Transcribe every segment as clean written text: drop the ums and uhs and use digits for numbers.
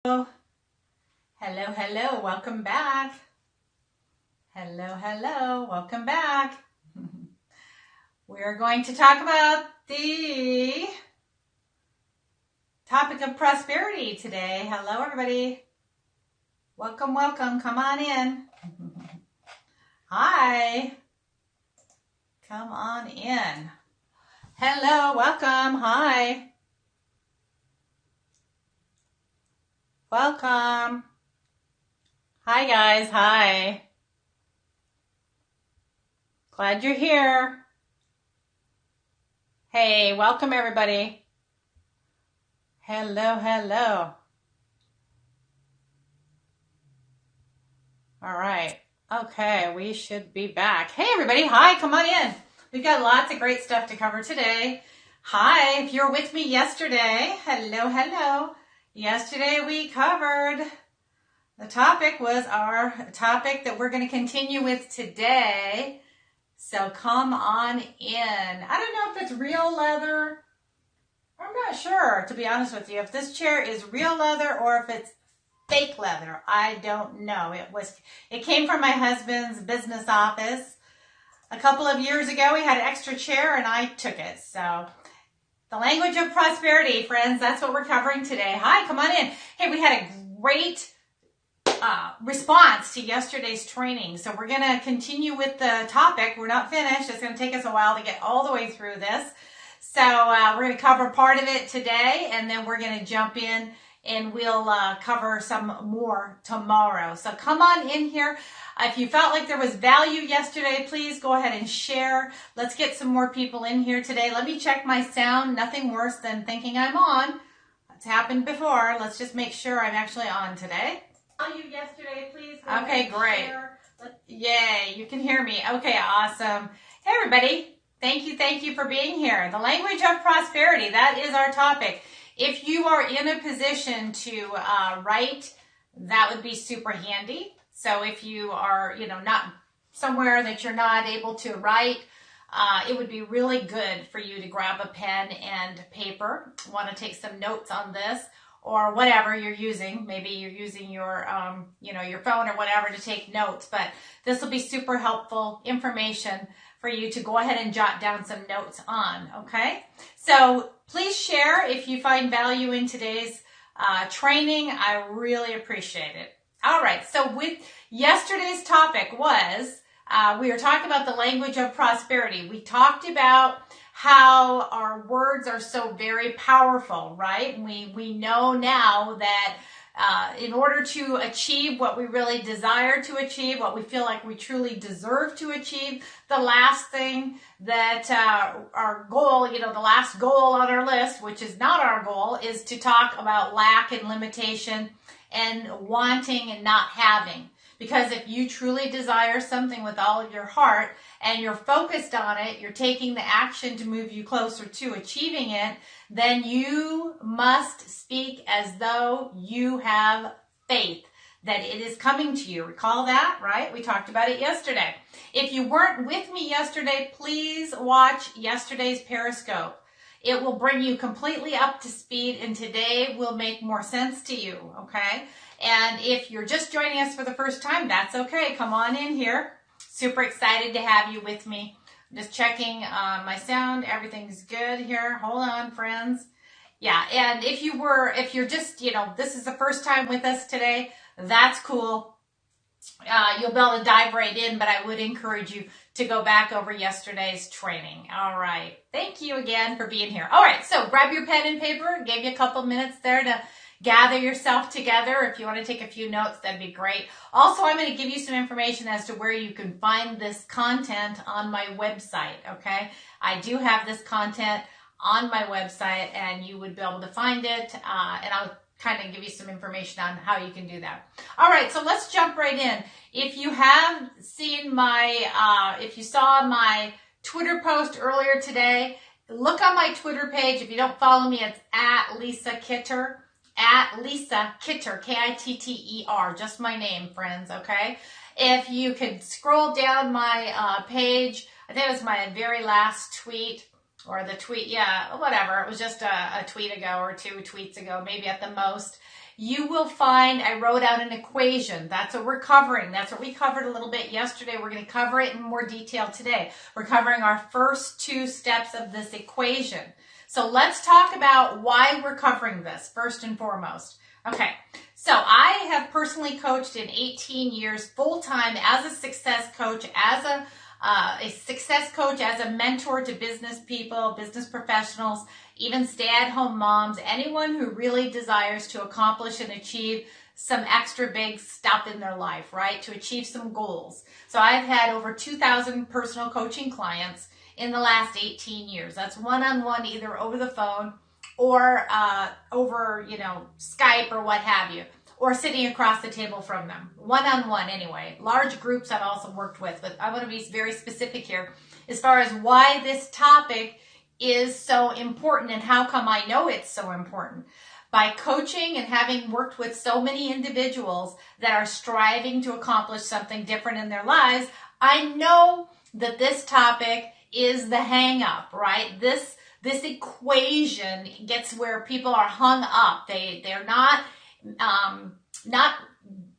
Hello, hello, welcome back. Hello, welcome back. We're going to talk about the topic of prosperity today. Hello, everybody. Welcome, come on in. Hi. Come on in. Hello, welcome, hi. Welcome. Hi, guys, hi. Glad you're here. Hey, welcome, everybody. Hello. All right. Okay, we should be back. Hey, everybody. Hi, come on in. We've got lots of great stuff to cover today. Hi, if you were with me yesterday, hello. Yesterday we covered, the topic was our topic that we're going to continue with today. So come on in. I don't know if it's real leather. I'm not sure, to be honest with you, if this chair is real leather or if it's fake leather. I don't know. It came from my husband's business office. A couple of years ago, we had an extra chair and I took it. So the language of prosperity, friends, that's what we're covering today. Hi, come on in. Hey, we had a great response to yesterday's training. So we're going to continue with the topic. We're not finished. It's going to take us a while to get all the way through this. So we're going to cover part of it today, and then we're going to jump in and we'll cover some more tomorrow. So come on in here. If you felt like there was value yesterday, please go ahead and share. Let's get some more people in here today. Let me check my sound. Nothing worse than thinking I'm on. It's happened before. Let's just make sure I'm actually on today. Value yesterday, please go ahead and great. Share. Yay, you can hear me. Okay, awesome. Hey, everybody. Thank you for being here. The language of prosperity, that is our topic. If you are in a position to write, that would be super handy. So if you are, not somewhere that you're not able to write, it would be really good for you to grab a pen and paper. Want to take some notes on this or whatever you're using. Maybe you're using your, your phone or whatever to take notes, but this will be super helpful information for you to go ahead and jot down some notes on, okay? So please share if you find value in today's training. I really appreciate it. All right, so with yesterday's topic was, we were talking about the language of prosperity. We talked about how our words are so very powerful, right? We know now that in order to achieve what we really desire to achieve, what we feel like we truly deserve to achieve, the last thing that our goal, the last goal on our list, which is not our goal, is to talk about lack and limitation and wanting and not having. Because if you truly desire something with all of your heart and you're focused on it, you're taking the action to move you closer to achieving it, then you must speak as though you have faith that it is coming to you. Recall that, right? We talked about it yesterday. If you weren't with me yesterday, please watch yesterday's Periscope. It will bring you completely up to speed, and today will make more sense to you, okay? And if you're just joining us for the first time, that's okay. Come on in here. Super excited to have you with me. I'm just checking my sound. Everything's good here. Hold on, friends. Yeah, and if you're just, this is the first time with us today, that's cool. You'll be able to dive right in, but I would encourage you to go back over yesterday's training. All right. Thank you again for being here. All right, so grab your pen and paper. Gave you a couple minutes there to gather yourself together. If you want to take a few notes, that'd be great. Also, I'm going to give you some information as to where you can find this content on my website, okay? I do have this content on my website, and you would be able to find it, and I'll kind of give you some information on how you can do that. All right, so let's jump right in. If you have seen if you saw my Twitter post earlier today, look on my Twitter page. If you don't follow me, it's at Lisa Kitter. At Lisa Kitter, K-I-T-T-E-R, just my name, friends, okay? If you could scroll down my page, I think it was my very last tweet, or the tweet, yeah, whatever. It was just a tweet ago or 2 tweets ago, maybe at the most. you will find I wrote out an equation. That's what we're covering. That's what we covered a little bit yesterday. We're going to cover it in more detail today. We're covering our first 2 steps of this equation. So let's talk about why we're covering this first and foremost. Okay, so I have personally coached in 18 years full-time as a success coach, as a success coach, as a mentor to business people, business professionals, even stay-at-home moms, anyone who really desires to accomplish and achieve some extra big stuff in their life, right? To achieve some goals. So I've had over 2,000 personal coaching clients in the last 18 years. That's one-on-one, either over the phone or over, Skype or what have you, or sitting across the table from them. One-on-one anyway. Large groups I've also worked with, but I want to be very specific here as far as why this topic is so important and how come I know it's so important. By coaching and having worked with so many individuals that are striving to accomplish something different in their lives, I know that this topic is the hang up, right? This equation gets where people are hung up. They're not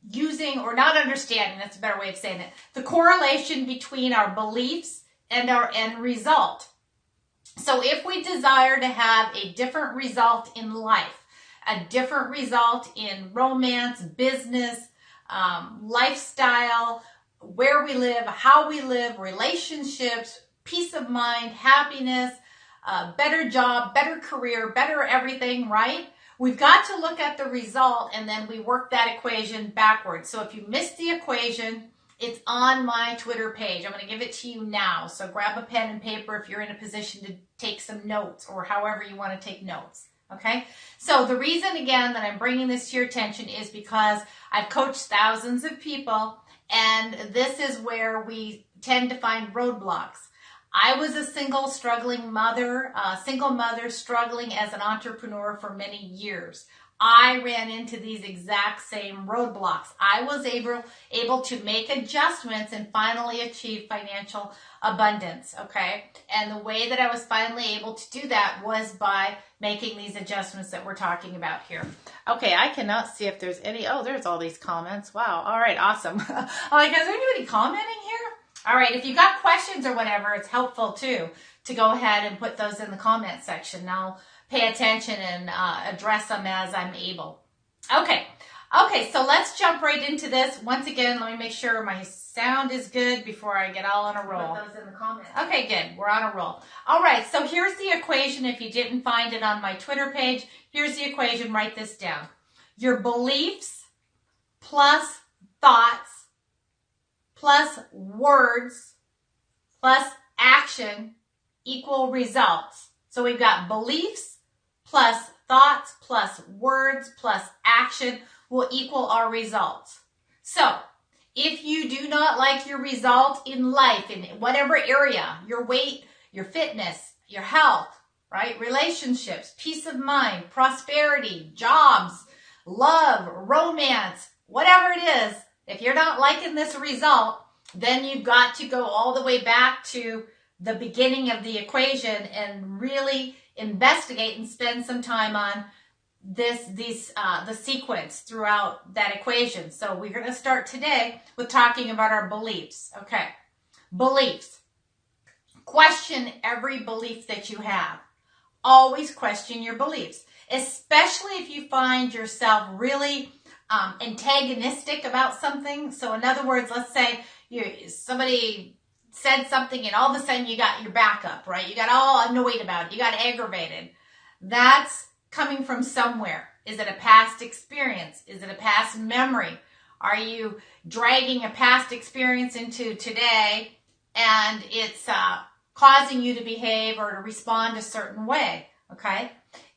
using or not understanding, that's a better way of saying it, the correlation between our beliefs and our end result. So if we desire to have a different result in life, a different result in romance, business, lifestyle, where we live, how we live, relationships, peace of mind, happiness, better job, better career, better everything, right? We've got to look at the result and then we work that equation backwards. So if you missed the equation, it's on my Twitter page. I'm going to give it to you now. So grab a pen and paper if you're in a position to take some notes or however you want to take notes. Okay? So the reason, again, that I'm bringing this to your attention is because I've coached thousands of people, and this is where we tend to find roadblocks. I was a single mother struggling as an entrepreneur for many years. I ran into these exact same roadblocks. I was able to make adjustments and finally achieve financial abundance, okay? And the way that I was finally able to do that was by making these adjustments that we're talking about here. Okay, I cannot see if there's any, there's all these comments. Wow, all right, awesome. Is there anybody commenting here? All right, if you got questions or whatever, it's helpful too to go ahead and put those in the comment section. I'll pay attention and address them as I'm able. Okay, so let's jump right into this. Once again, let me make sure my sound is good before I get all on a roll. Put those in the comments. Okay, good. We're on a roll. All right, so here's the equation. If you didn't find it on my Twitter page, here's the equation. Write this down. Your beliefs plus thoughts plus words plus action equal results. So we've got beliefs plus thoughts plus words plus action will equal our results. So if you do not like your result in life, in whatever area, your weight, your fitness, your health, right? Relationships, peace of mind, prosperity, jobs, love, romance, whatever it is, if you're not liking this result, then you've got to go all the way back to the beginning of the equation and really investigate and spend some time on the sequence throughout that equation. So we're going to start today with talking about our beliefs. Okay, beliefs. Question every belief that you have. Always question your beliefs, especially if you find yourself really antagonistic about something. So in other words, let's say somebody said something and all of a sudden you got your back up, right? You got all annoyed about it. You got aggravated. That's coming from somewhere. Is it a past experience? Is it a past memory? Are you dragging a past experience into today and it's causing you to behave or to respond a certain way? Okay.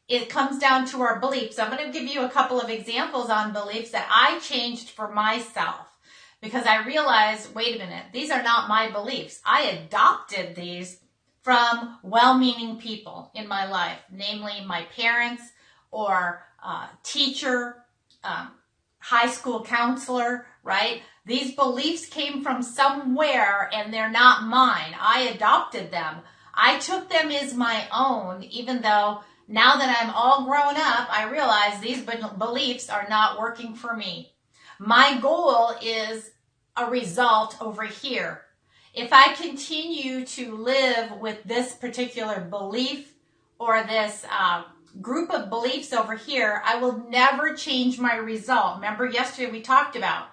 It comes down to our beliefs. I'm going to give you a couple of examples on beliefs that I changed for myself because I realized, wait a minute, these are not my beliefs. I adopted these from well-meaning people in my life, namely my parents or teacher, high school counselor, right? These beliefs came from somewhere and they're not mine. I adopted them. I took them as my own, even though Now that I'm all grown up, I realize these beliefs are not working for me. My goal is a result over here. If I continue to live with this particular belief or this group of beliefs over here, I will never change my result. Remember yesterday we talked about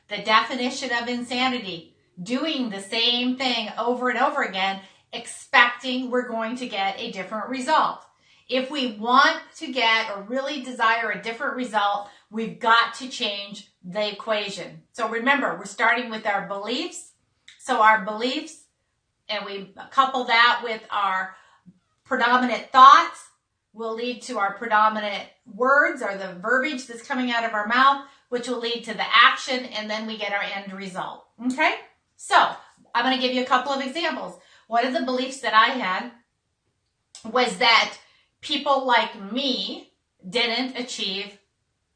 the definition of insanity, doing the same thing over and over again, expecting we're going to get a different result. If we want to get or really desire a different result, we've got to change the equation. So remember, we're starting with our beliefs. So our beliefs, and we couple that with our predominant thoughts, will lead to our predominant words or the verbiage that's coming out of our mouth, which will lead to the action, and then we get our end result. Okay? So I'm going to give you a couple of examples. One of the beliefs that I had was that people like me didn't achieve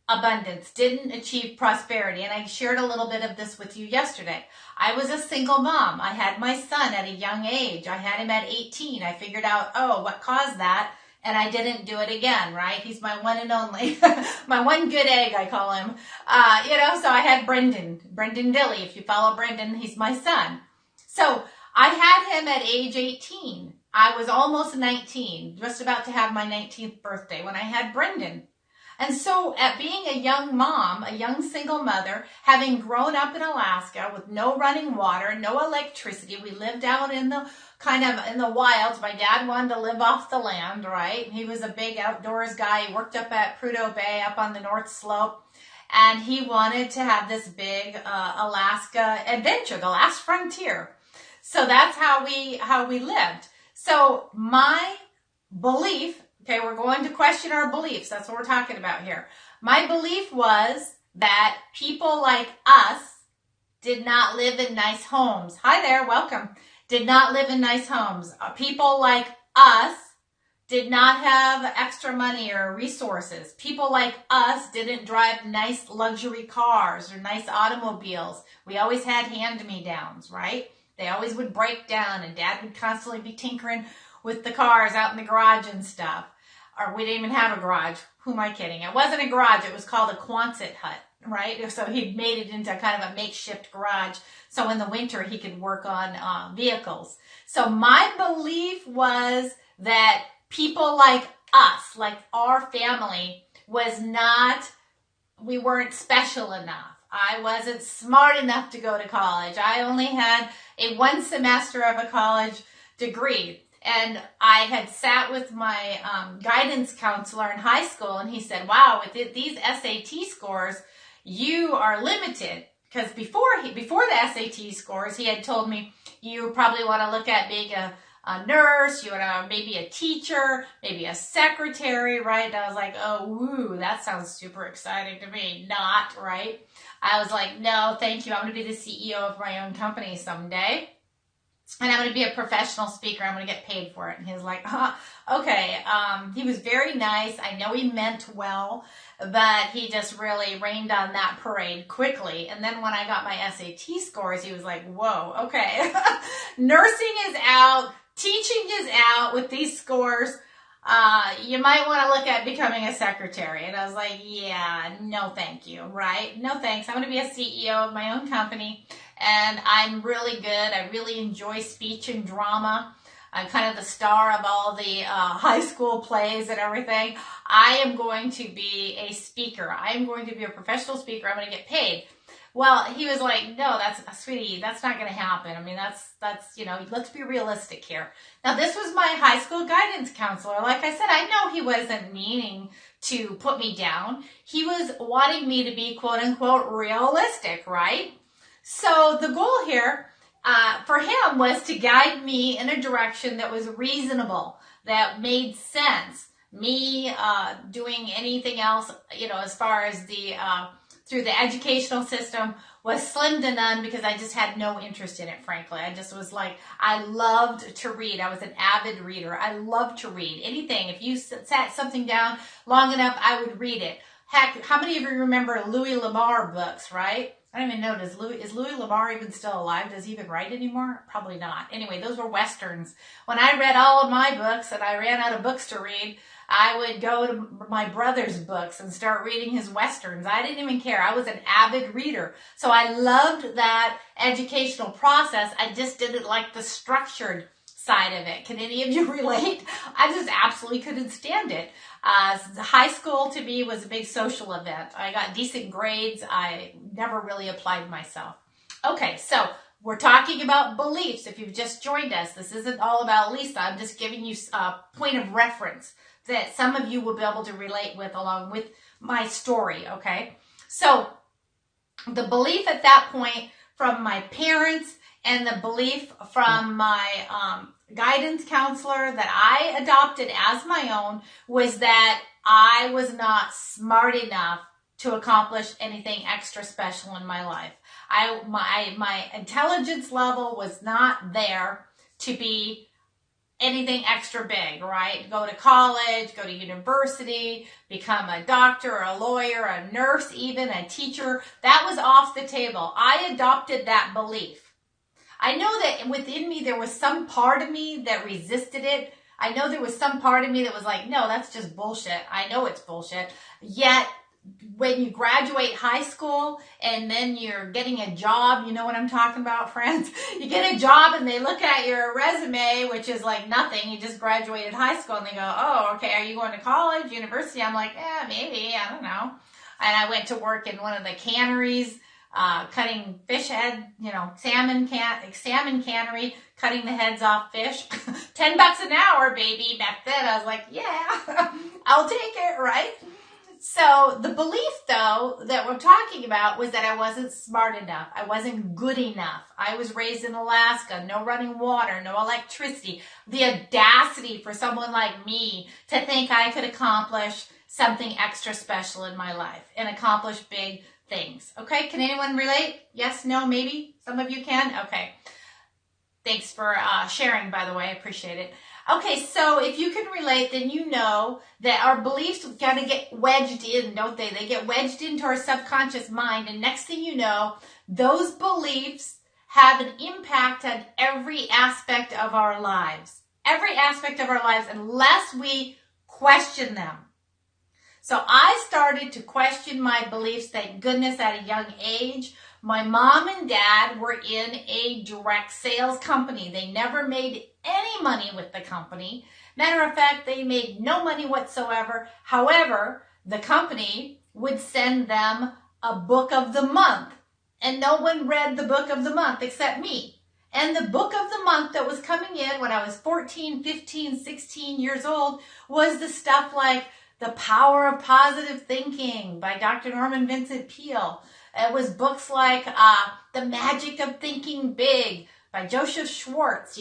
abundance, didn't achieve prosperity. And I shared a little bit of this with you yesterday. I was a single mom. I had my son at a young age. I had him at 18. I figured out, what caused that? And I didn't do it again, right? He's my one and only, my one good egg, I call him. So I had Brendan Dilly. If you follow Brendan, he's my son. So I had him at age 18. I was almost 19, just about to have my 19th birthday when I had Brendan. And so at being a young mom, a young single mother, having grown up in Alaska with no running water, no electricity, we lived out in the in the wilds. My dad wanted to live off the land, right? He was a big outdoors guy. He worked up at Prudhoe Bay up on the North Slope. And he wanted to have this big Alaska adventure, the last frontier. So that's how we lived. So my belief, okay, we're going to question our beliefs. That's what we're talking about here. My belief was that people like us did not live in nice homes. Hi there, welcome. Did not live in nice homes. People like us did not have extra money or resources. People like us didn't drive nice luxury cars or nice automobiles. We always had hand-me-downs, right? They always would break down, and Dad would constantly be tinkering with the cars out in the garage and stuff. Or we didn't even have a garage. Who am I kidding? It wasn't a garage. It was called a Quonset hut, right? So he made it into kind of a makeshift garage. So in the winter, he could work on vehicles. So my belief was that people like us, like our family, we weren't special enough. I wasn't smart enough to go to college. I only had a 1 semester of a college degree. And I had sat with my guidance counselor in high school, and he said, wow, with these SAT scores, you are limited. Because before the SAT scores, he had told me, you probably want to look at being a nurse, you want to maybe a teacher, maybe a secretary, right? And I was like, oh, woo, that sounds super exciting to me. Not, right? I was like, no, thank you. I'm going to be the CEO of my own company someday. And I'm going to be a professional speaker. I'm going to get paid for it. And he was like, okay. He was very nice. I know he meant well, but he just really rained on that parade quickly. And then when I got my SAT scores, he was like, whoa, okay. Nursing is out. Teaching is out with these scores. You might want to look at becoming a secretary. And I was like, yeah, no thank you, right? No thanks. I'm going to be a CEO of my own company. And I'm really good. I really enjoy speech and drama. I'm kind of the star of all the high school plays and everything. I am going to be a speaker. I am going to be a professional speaker. I'm going to get paid. Well, he was like, no, sweetie, that's not going to happen. I mean, that's, let's be realistic here. Now, this was my high school guidance counselor. Like I said, I know he wasn't meaning to put me down. He was wanting me to be quote unquote realistic, right? So the goal here for him was to guide me in a direction that was reasonable, that made sense. Me doing anything else, as far as through the educational system was slim to none because I just had no interest in it, frankly. I just was like, I loved to read. I was an avid reader. I loved to read anything. If you sat something down long enough, I would read it. Heck, how many of you remember Louis L'Amour books, right? I don't even know, is Louis L'Amour even still alive? Does he even write anymore? Probably not. Anyway, those were Westerns. When I read all of my books and I ran out of books to read, I would go to my brother's books and start reading his Westerns. I didn't even care. I was an avid reader. So I loved that educational process. I just didn't like the structured side of it. Can any of you relate? I just absolutely couldn't stand it. High school to me was a big social event. I got decent grades. I never really applied myself. Okay, so we're talking about beliefs. If you've just joined us, this isn't all about Lisa. I'm just giving you a point of reference that some of you will be able to relate with along with my story, okay? So the belief at that point from my parents and the belief from my guidance counselor that I adopted as my own was that I was not smart enough to accomplish anything extra special in my life. My intelligence level was not there to be anything extra big, right? Go to college, go to university, become a doctor or a lawyer, a nurse even, a teacher. That was off the table. I adopted that belief. I know that within me there was some part of me that resisted it. I know there was some part of me that was like, no, that's just bullshit. I know it's bullshit. Yet when you graduate high school and then you're getting a job, you know what I'm talking about, friends? You get a job and they look at your resume, which is like nothing. You just graduated high school and they go, oh, okay, are you going to college, university? I'm like, maybe, I don't know. And I went to work in one of the canneries, cutting fish head, salmon cannery, cutting the heads off fish. $10 an hour, baby. Back then I was like, yeah, I'll take it, right? So the belief, though, that we're talking about was that I wasn't smart enough. I wasn't good enough. I was raised in Alaska, no running water, no electricity. The audacity for someone like me to think I could accomplish something extra special in my life and accomplish big things. Okay, can anyone relate? Yes, no, maybe? Some of you can? Okay. Thanks for sharing, by the way. I appreciate it. Okay, so if you can relate, then you know that our beliefs kind of get wedged in, don't they? They get wedged into our subconscious mind, and next thing you know, those beliefs have an impact on every aspect of our lives. Every aspect of our lives, unless we question them. So I started to question my beliefs, thank goodness, at a young age. My mom and dad were in a direct sales company. They never made any money with the company. Matter of fact, they made no money whatsoever. However, the company would send them a book of the month. And no one read the book of the month except me. And the book of the month that was coming in when I was 14, 15, 16 years old was the stuff like The Power of Positive Thinking by Dr. Norman Vincent Peale. It was books like The Magic of Thinking Big by Joseph Schwartz.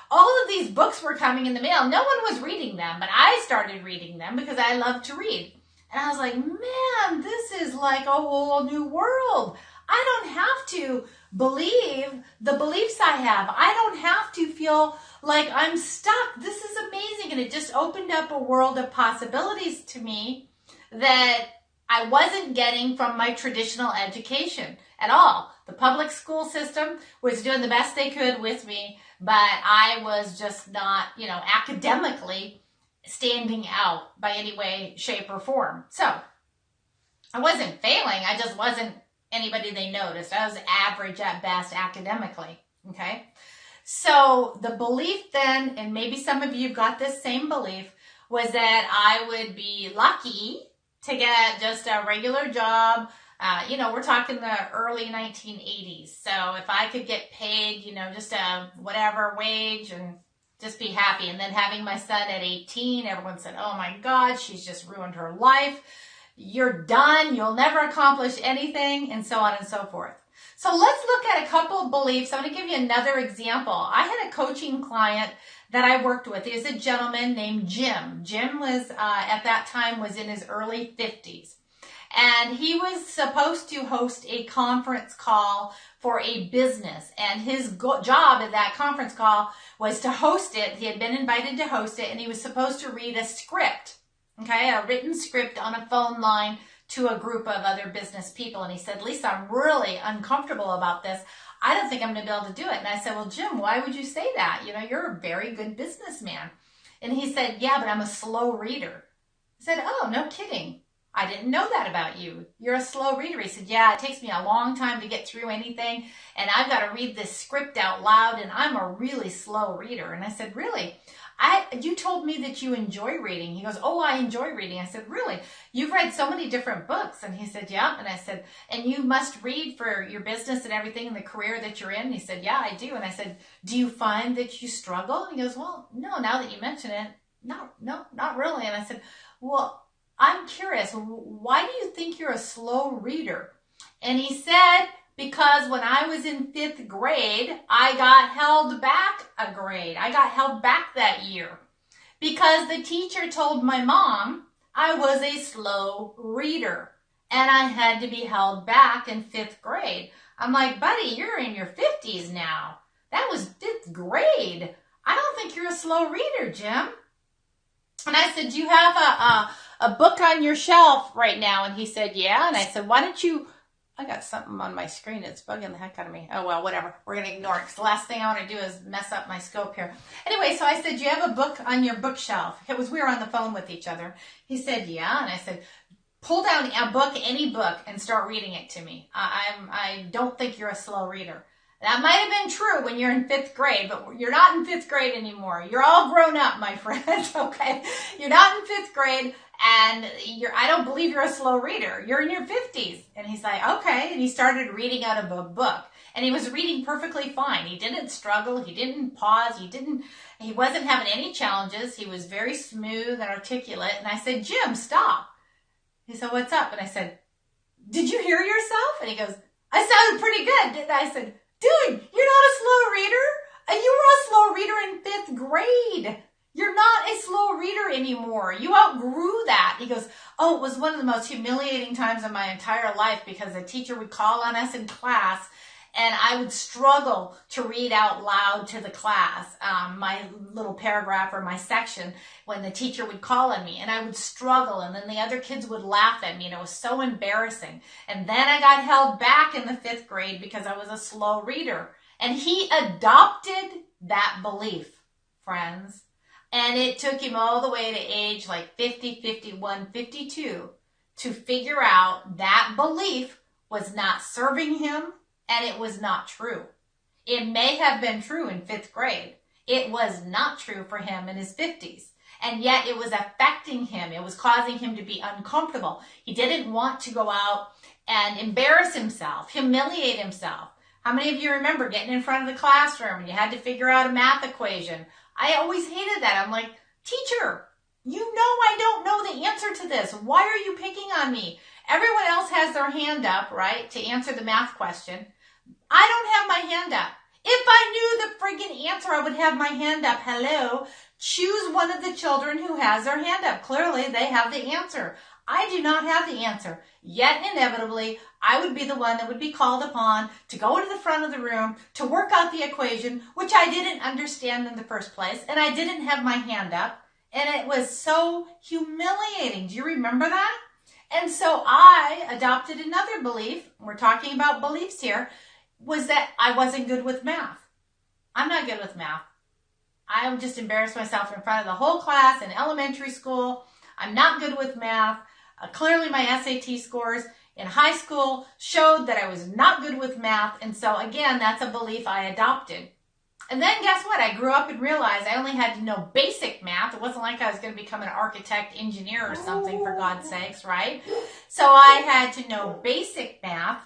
All of these books were coming in the mail. No one was reading them, but I started reading them because I love to read. And I was like, man, this is like a whole new world. I don't have to believe the beliefs I have. I don't have to feel like I'm stuck. This is amazing. And it just opened up a world of possibilities to me that I wasn't getting from my traditional education at all. The public school system was doing the best they could with me, but I was just not, academically standing out by any way, shape, or form. So I wasn't failing. I just wasn't anybody they noticed. I was average at best academically, okay? So the belief then, and maybe some of you got this same belief, was that I would be lucky to get just a regular job. We're talking the early 1980s. So if I could get paid, just a whatever wage and just be happy. And then having my son at 18, everyone said, oh my God, she's just ruined her life. You're done. You'll never accomplish anything, and so on and so forth. So let's look at a couple of beliefs. I'm going to give you another example. I had a coaching client that I worked with. He was a gentleman named Jim. Jim was, at that time, was in his early 50s. And he was supposed to host a conference call for a business. And his job at that conference call was to host it. He had been invited to host it, and he was supposed to read a script, okay, a written script on a phone line to a group of other business people. And he said, Lisa, I'm really uncomfortable about this. I don't think I'm going to be able to do it. And I said, well, Jim, why would you say that? You're a very good businessman. And he said, yeah, but I'm a slow reader. I said, oh, no kidding. I didn't know that about you. You're a slow reader. He said, yeah, it takes me a long time to get through anything, and I've got to read this script out loud, and I'm a really slow reader. And I said, really? You told me that you enjoy reading. He goes, oh, I enjoy reading. I said, really? You've read so many different books. And he said, yeah. And I said, and you must read for your business and everything in the career that you're in? And he said, yeah, I do. And I said, do you find that you struggle? And he goes, well, no, now that you mention it, no, not really. And I said, well, I'm curious, why do you think you're a slow reader? And he said, because when I was in 5th grade, I got held back a grade. I got held back that year because the teacher told my mom I was a slow reader and I had to be held back in 5th grade. I'm like, buddy, you're in your 50s now. That was 5th grade. I don't think you're a slow reader, Jim. And I said, do you have a book on your shelf right now? And he said, yeah. And I said, why don't you... I got something on my screen. It's bugging the heck out of me. Oh, well, whatever. We're going to ignore it because the last thing I want to do is mess up my scope here. Anyway, so I said, do you have a book on your bookshelf? We were on the phone with each other. He said, yeah. And I said, pull down a book, any book, and start reading it to me. I don't think you're a slow reader. That might have been true when you're in 5th grade, but you're not in 5th grade anymore. You're all grown up, my friends, okay? You're not in 5th grade, and I don't believe you're a slow reader. You're in your 50s. And he's like, okay. And he started reading out of a book. And he was reading perfectly fine. He didn't struggle. He didn't pause. He wasn't having any challenges. He was very smooth and articulate. And I said, Jim, stop. He said, what's up? And I said, did you hear yourself? And he goes, I sounded pretty good, didn't I? I said, dude, you're not a slow reader. You were a slow reader in 5th grade. You're not a slow reader anymore. You outgrew that. He goes, oh, it was one of the most humiliating times of my entire life because a teacher would call on us in class and I would struggle to read out loud to the class my little paragraph or my section when the teacher would call on me, and I would struggle, and then the other kids would laugh at me, and it was so embarrassing. And then I got held back in the 5th grade because I was a slow reader, and he adopted that belief, friends. And it took him all the way to age like 50, 51, 52 to figure out that belief was not serving him. And it was not true. It may have been true in 5th grade. It was not true for him in his 50s. And yet it was affecting him. It was causing him to be uncomfortable. He didn't want to go out and embarrass himself, humiliate himself. How many of you remember getting in front of the classroom and you had to figure out a math equation? I always hated that. I'm like, teacher, you know I don't know the answer to this. Why are you picking on me? Everyone else has their hand up, right, to answer the math question. I don't have my hand up. If I knew the friggin' answer, I would have my hand up. Hello. Choose one of the children who has their hand up. Clearly, they have the answer. I do not have the answer. Yet, inevitably, I would be the one that would be called upon to go into the front of the room to work out the equation, which I didn't understand in the first place, and I didn't have my hand up, and it was so humiliating. Do you remember that? And so I adopted another belief. We're talking about beliefs here. Was that I wasn't good with math. I'm not good with math. I would just embarrass myself in front of the whole class in elementary school. I'm not good with math. Clearly my SAT scores in high school showed that I was not good with math. And so again, that's a belief I adopted. And then guess what? I grew up and realized I only had to know basic math. It wasn't like I was going to become an architect, engineer, or something, for God's sakes, right? So I had to know basic math.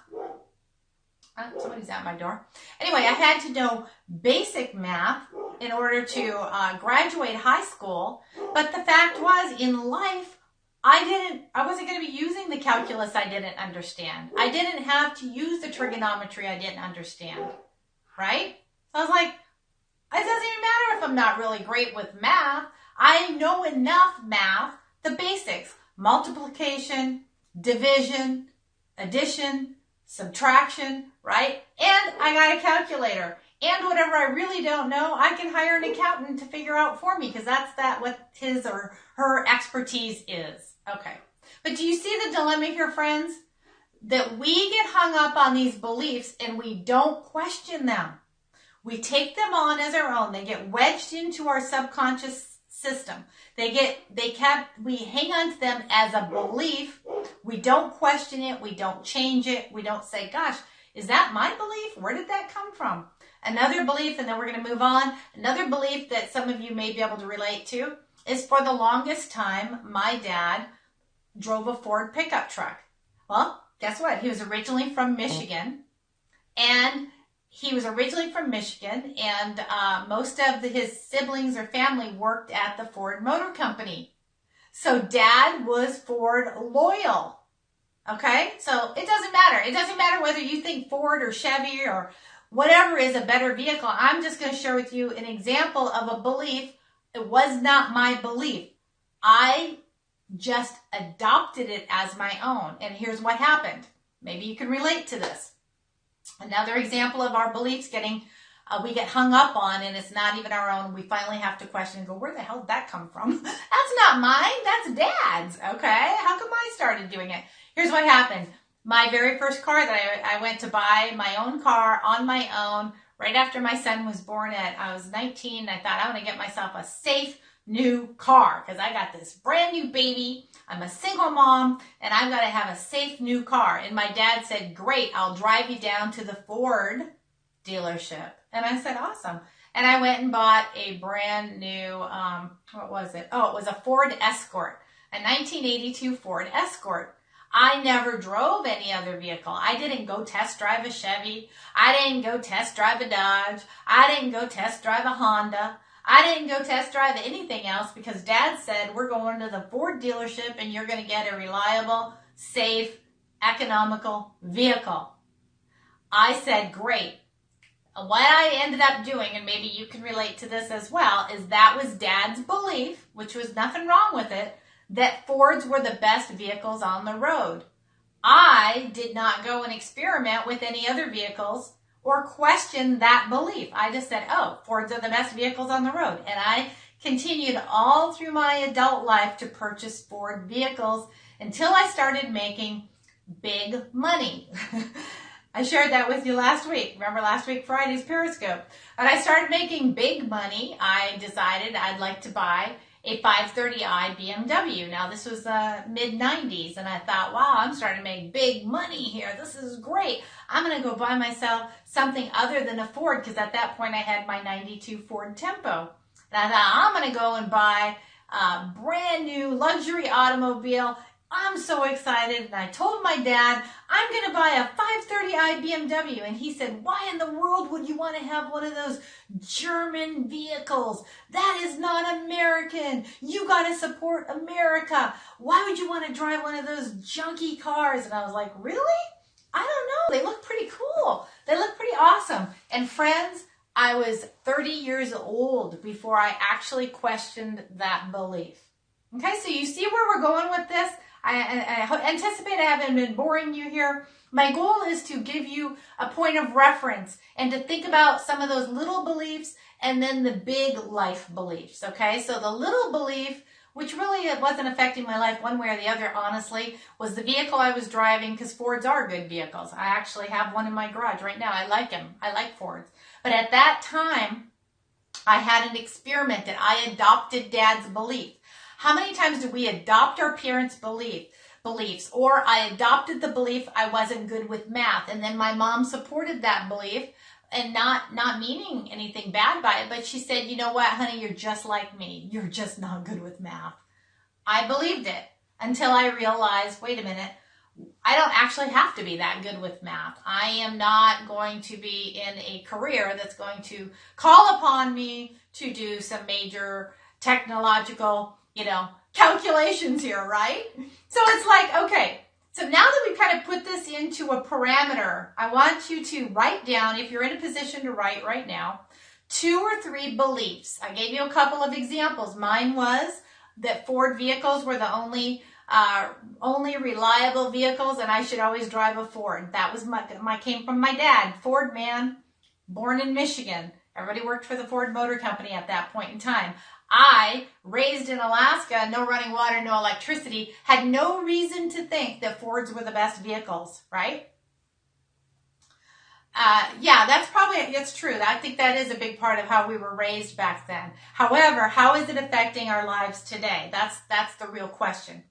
Somebody's at my door. Anyway, I had to know basic math in order to graduate high school. But the fact was, in life, I wasn't going to be using the calculus I didn't understand. I didn't have to use the trigonometry I didn't understand, right? So I was like, it doesn't even matter if I'm not really great with math. I know enough math, the basics, multiplication, division, addition, subtraction, right? And I got a calculator. And whatever I really don't know, I can hire an accountant to figure out for me because that's what his or her expertise is. Okay. But do you see the dilemma here, friends? That we get hung up on these beliefs and we don't question them. We take them on as our own. They get wedged into our subconscious system. We hang on to them as a belief. We don't question it. We don't change it. We don't say, gosh, is that my belief? Where did that come from? Another belief, and then we're going to move on. Another belief that some of you may be able to relate to is, for the longest time, my dad drove a Ford pickup truck. Well, guess what? He was originally from Michigan, and most of his siblings or family worked at the Ford Motor Company. So Dad was Ford loyal. Okay? So it doesn't matter. It doesn't matter whether you think Ford or Chevy or whatever is a better vehicle. I'm just going to share with you an example of a belief. It was not my belief. I just adopted it as my own. And here's what happened. Maybe you can relate to this. Another example of our beliefs we get hung up on, and it's not even our own. We finally have to question and go, where the hell did that come from? That's not mine. That's Dad's. Okay? How come I started doing it? Here's what happened. My very first car that I went to buy, my own car on my own, right after my son was born I was 19. I thought, I want to get myself a safe new car because I got this brand new baby. I'm a single mom and I've got to have a safe new car. And my dad said, great, I'll drive you down to the Ford dealership. And I said, awesome. And I went and bought a brand new, what was it? Oh, it was a Ford Escort, a 1982 Ford Escort. I never drove any other vehicle. I didn't go test drive a Chevy. I didn't go test drive a Dodge. I didn't go test drive a Honda. I didn't go test drive anything else because Dad said, we're going to the Ford dealership and you're going to get a reliable, safe, economical vehicle. I said, great. What I ended up doing, and maybe you can relate to this as well, is that was Dad's belief, which was nothing wrong with it, that Fords were the best vehicles on the road. I did not go and experiment with any other vehicles or question that belief. I just said, oh, Fords are the best vehicles on the road. And I continued all through my adult life to purchase Ford vehicles until I started making big money. I shared that with you last week. Remember last week, Friday's Periscope. And I started making big money. I decided I'd like to buy a 530i BMW. Now, this was mid-90s, and I thought, wow, I'm starting to make big money here. This is great. I'm going to go buy myself something other than a Ford, because at that point I had my 92 Ford Tempo. And I thought, I'm going to go and buy a brand new luxury automobile. I'm so excited, and I told my dad, I'm going to buy a 530i BMW, and he said, why in the world would you want to have one of those German vehicles? That is not American. You got to support America. Why would you want to drive one of those junky cars? And I was like, really? I don't know. They look pretty cool. They look pretty awesome. And friends, I was 30 years old before I actually questioned that belief. Okay, so you see where we're going with this? I anticipate I haven't been boring you here. My goal is to give you a point of reference and to think about some of those little beliefs and then the big life beliefs, okay? So the little belief, which really wasn't affecting my life one way or the other, honestly, was the vehicle I was driving, because Fords are good vehicles. I actually have one in my garage right now. I like them. I like Fords. But at that time, I hadn't experimented. I adopted Dad's belief. How many times do we adopt our parents' beliefs? Or I adopted the belief I wasn't good with math, and then my mom supported that belief, and not meaning anything bad by it, but she said, you know what, honey, you're just like me. You're just not good with math. I believed it until I realized, wait a minute, I don't actually have to be that good with math. I am not going to be in a career that's going to call upon me to do some major technological calculations here, right? So it's like, okay, so now that we've kind of put this into a parameter, I want you to write down, if you're in a position to write right now, 2 or 3 beliefs. I gave you a couple of examples. Mine was that Ford vehicles were the only reliable vehicles, and I should always drive a Ford. That was came from my dad, Ford man, born in Michigan. Everybody worked for the Ford Motor Company at that point in time. I, raised in Alaska, no running water, no electricity, had no reason to think that Fords were the best vehicles, right? Yeah, it's true. I think that is a big part of how we were raised back then. However, how is it affecting our lives today? That's the real question.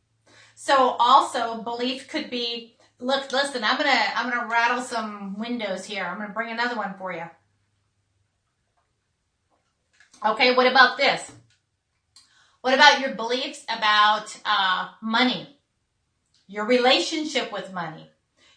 So also belief could be, look, listen, I'm gonna rattle some windows here. I'm gonna bring another one for you. Okay, what about this? What about your beliefs about money, your relationship with money,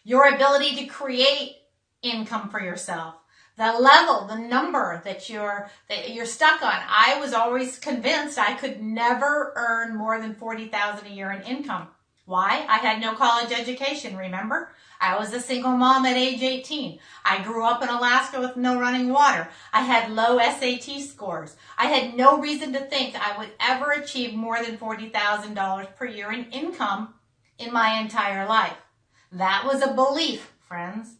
your ability to create income for yourself, the level, the number that you're stuck on? I was always convinced I could never earn more than $40,000 a year in income. Why? I had no college education, remember? I was a single mom at age 18. I grew up in Alaska with no running water. I had low SAT scores. I had no reason to think I would ever achieve more than $40,000 per year in income in my entire life. That was a belief, friends.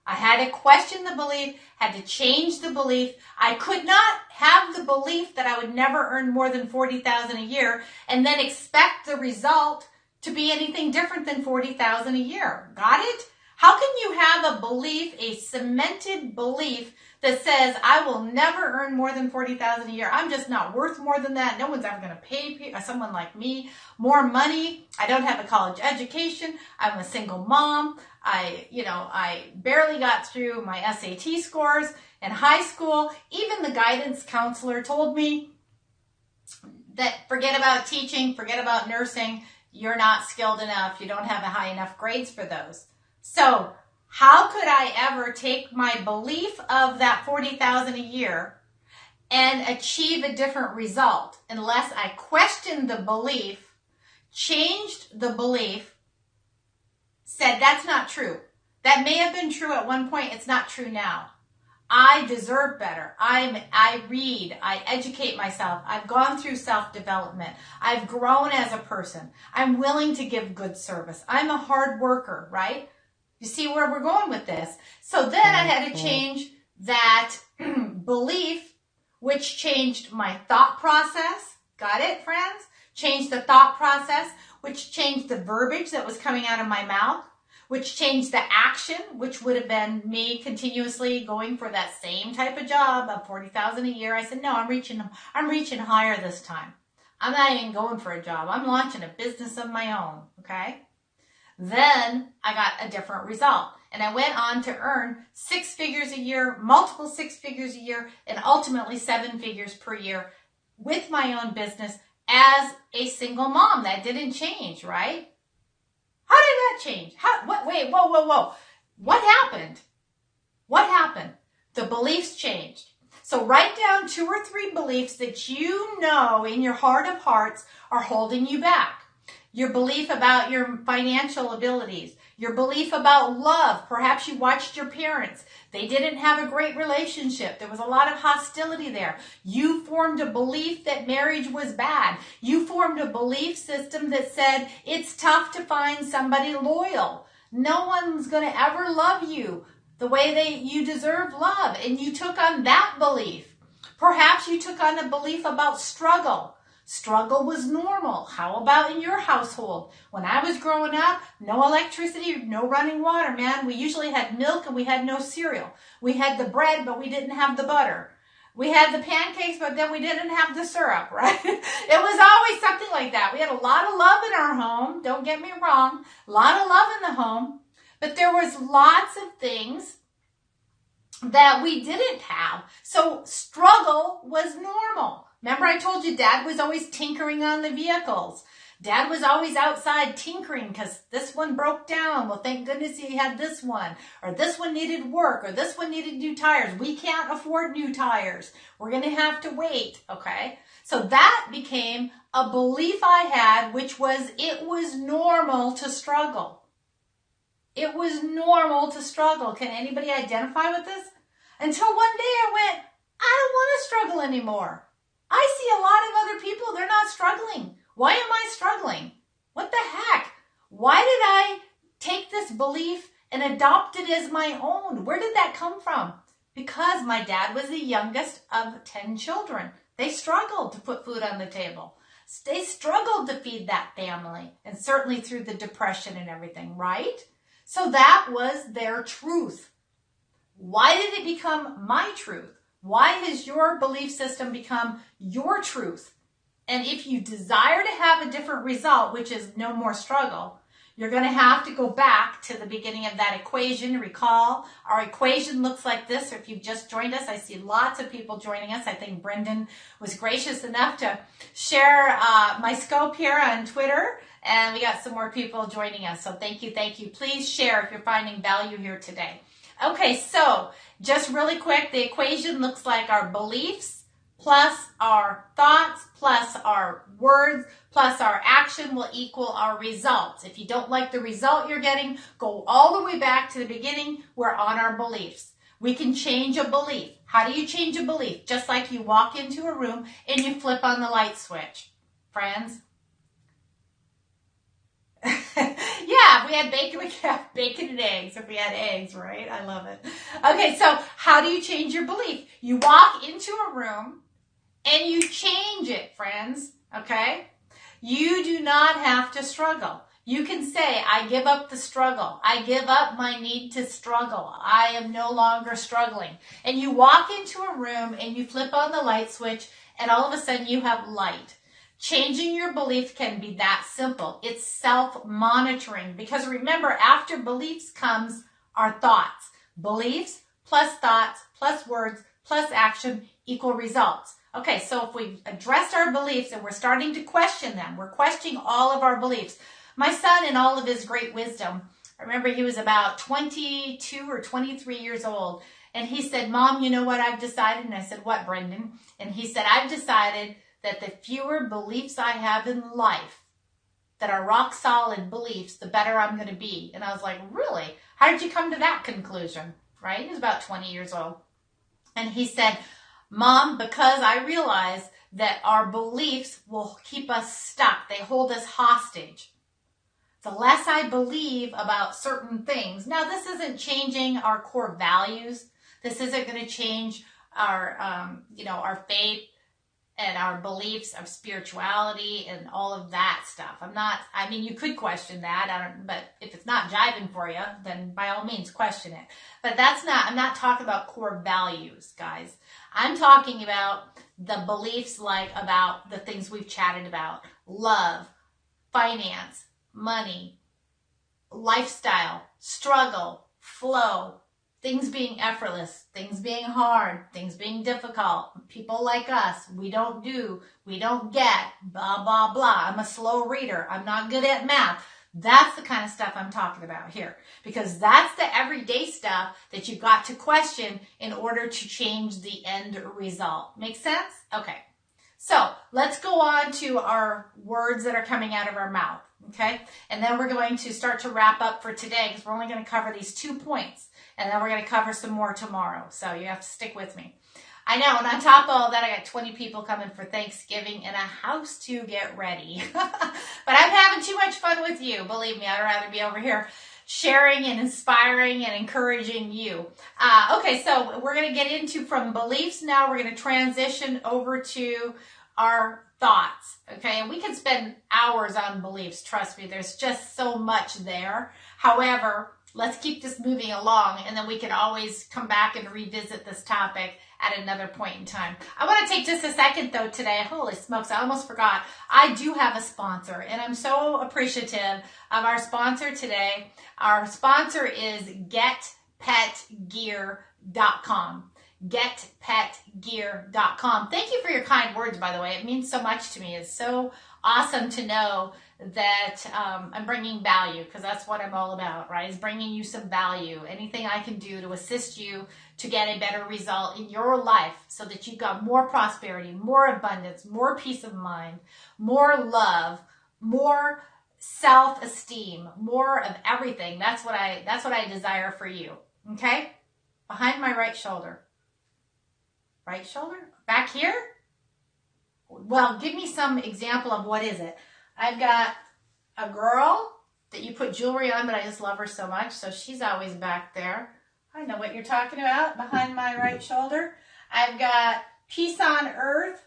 I had to question the belief, had to change the belief. I could not have the belief that I would never earn more than $40,000 a year and then expect the result to be anything different than $40,000 a year. Got it? How can you have a belief, a cemented belief that says, I will never earn more than $40,000 a year. I'm just not worth more than that. No one's ever going to pay someone like me more money. I don't have a college education. I'm a single mom. I barely got through my SAT scores in high school. Even the guidance counselor told me that forget about teaching, forget about nursing. You're not skilled enough. You don't have a high enough grades for those. So how could I ever take my belief of that $40,000 a year and achieve a different result unless I questioned the belief, changed the belief, said that's not true. That may have been true at one point. It's not true now. I deserve better. I read. I educate myself. I've gone through self-development. I've grown as a person. I'm willing to give good service. I'm a hard worker, right? You see where we're going with this? So then I had to change that belief, which changed my thought process. Got it, friends? Changed the thought process, which changed the verbiage that was coming out of my mouth, which changed the action, which would have been me continuously going for that same type of job of $40,000 a year. I said, no, I'm reaching higher this time. I'm not even going for a job. I'm launching a business of my own, okay? Then I got a different result. And I went on to earn 6 figures a year, multiple 6 figures a year, and ultimately 7 figures per year with my own business as a single mom. That didn't change, right? How did that change? Wait, whoa. What happened? What happened? The beliefs changed. So write down 2 or 3 beliefs that you know in your heart of hearts are holding you back. Your belief about your financial abilities, your belief about love. Perhaps you watched your parents. They didn't have a great relationship. There was a lot of hostility there. You formed a belief that marriage was bad. You formed a belief system that said it's tough to find somebody loyal. No one's going to ever love you the way you deserve love. And you took on that belief. Perhaps you took on a belief about struggle. Struggle was normal. How about in your household? When I was growing up, no electricity, no running water, man. We usually had milk and we had no cereal. We had the bread, but we didn't have the butter. We had the pancakes, but then we didn't have the syrup, right? It was always something like that. We had a lot of love in our home. Don't get me wrong. A lot of love in the home. But there was lots of things that we didn't have. So struggle was normal. Remember I told you Dad was always tinkering on the vehicles. Dad was always outside tinkering because this one broke down. Well, thank goodness he had this one. Or this one needed work. Or this one needed new tires. We can't afford new tires. We're going to have to wait, okay? So that became a belief I had, which was it was normal to struggle. It was normal to struggle. Can anybody identify with this? Until one day I went, I don't want to struggle anymore. I see a lot of other people, they're not struggling. Why am I struggling? What the heck? Why did I take this belief and adopt it as my own? Where did that come from? Because my dad was the youngest of 10 children. They struggled to put food on the table. They struggled to feed that family, and certainly through the depression and everything, right? So that was their truth. Why did it become my truth? Why has your belief system become your truth? And if you desire to have a different result, which is no more struggle, you're going to have to go back to the beginning of that equation. Recall, our equation looks like this. Or if you've just joined us, I see lots of people joining us. I think Brendan was gracious enough to share my scope here on Twitter. And we got some more people joining us. So thank you, thank you. Please share if you're finding value here today. Okay, so just really quick, the equation looks like our beliefs plus our thoughts plus our words plus our action will equal our results. If you don't like the result you're getting, go all the way back to the beginning. We're on our beliefs. We can change a belief. How do you change a belief? Just like you walk into a room and you flip on the light switch. Friends? Yeah, if we had bacon, we could have bacon and eggs if we had eggs, right? I love it. Okay, so how do you change your belief? You walk into a room and you change it, friends, okay? You do not have to struggle. You can say, I give up the struggle. I give up my need to struggle. I am no longer struggling. And you walk into a room and you flip on the light switch and all of a sudden you have light. Changing your belief can be that simple. It's self-monitoring because remember, after beliefs comes our thoughts. Beliefs plus thoughts plus words plus action equal results. Okay, so if we've addressed our beliefs and we're starting to question them, we're questioning all of our beliefs. My son, in all of his great wisdom, I remember he was about 22 or 23 years old, and he said, Mom, you know what I've decided? And I said, what, Brendan? And he said, I've decided that the fewer beliefs I have in life that are rock solid beliefs, the better I'm going to be. And I was like, really? How did you come to that conclusion? Right? He was about 20 years old. And he said, Mom, because I realize that our beliefs will keep us stuck. They hold us hostage. The less I believe about certain things. Now, this isn't changing our core values. This isn't going to change our, our faith and our beliefs of spirituality and all of that stuff. You could question that, but if it's not jiving for you, then by all means question it. But I'm not talking about core values, guys. I'm talking about the beliefs about the things we've chatted about. Love, finance, money, lifestyle, struggle, flow, things being effortless, things being hard, things being difficult, people like us, we don't get, blah, blah, blah. I'm a slow reader. I'm not good at math. That's the kind of stuff I'm talking about here because that's the everyday stuff that you've got to question in order to change the end result. Make sense? Okay. So let's go on to our words that are coming out of our mouth. Okay. And then we're going to start to wrap up for today because we're only going to cover these 2 points. And then we're going to cover some more tomorrow. So you have to stick with me. I know. And on top of all that, I got 20 people coming for Thanksgiving and a house to get ready. But I'm having too much fun with you. Believe me, I'd rather be over here sharing and inspiring and encouraging you. Okay, so we're going to get into from beliefs now. We're going to transition over to our thoughts. Okay, and we can spend hours on beliefs. Trust me, there's just so much there. However, let's keep this moving along, and then we can always come back and revisit this topic at another point in time. I want to take just a second, though, today. Holy smokes, I almost forgot. I do have a sponsor, and I'm so appreciative of our sponsor today. Our sponsor is GetPetGear.com. GetPetGear.com. Thank you for your kind words, by the way. It means so much to me. It's so awesome to know that I'm bringing value, because that's what I'm all about, right? Is bringing you some value. Anything I can do to assist you to get a better result in your life so that you've got more prosperity, more abundance, more peace of mind, more love, more self-esteem, more of everything. That's what I desire for you. Okay? Behind my right shoulder. Right shoulder? Back here? Well, give me some example of what is it. I've got a girl that you put jewelry on, but I just love her so much, so she's always back there. I know what you're talking about, behind my right shoulder. I've got peace on earth.